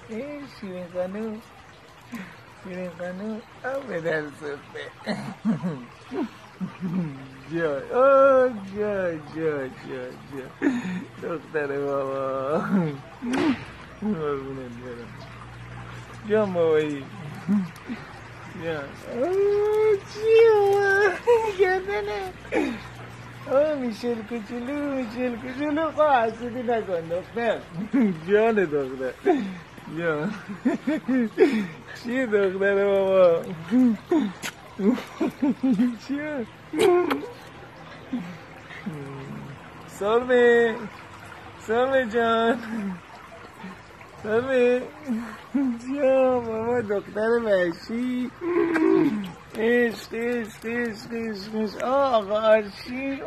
شیرین خانوم شیرین خانوم به در صفه جا دختر بابا قربونت برم جان بابایی جان گردنه میشل کوچولو خواه حسودی نکن دختر جان دختر جان چیه دختر بابا چیه سلمه جان سلمه جان بابا دختر وحشی عشق آقا عرشی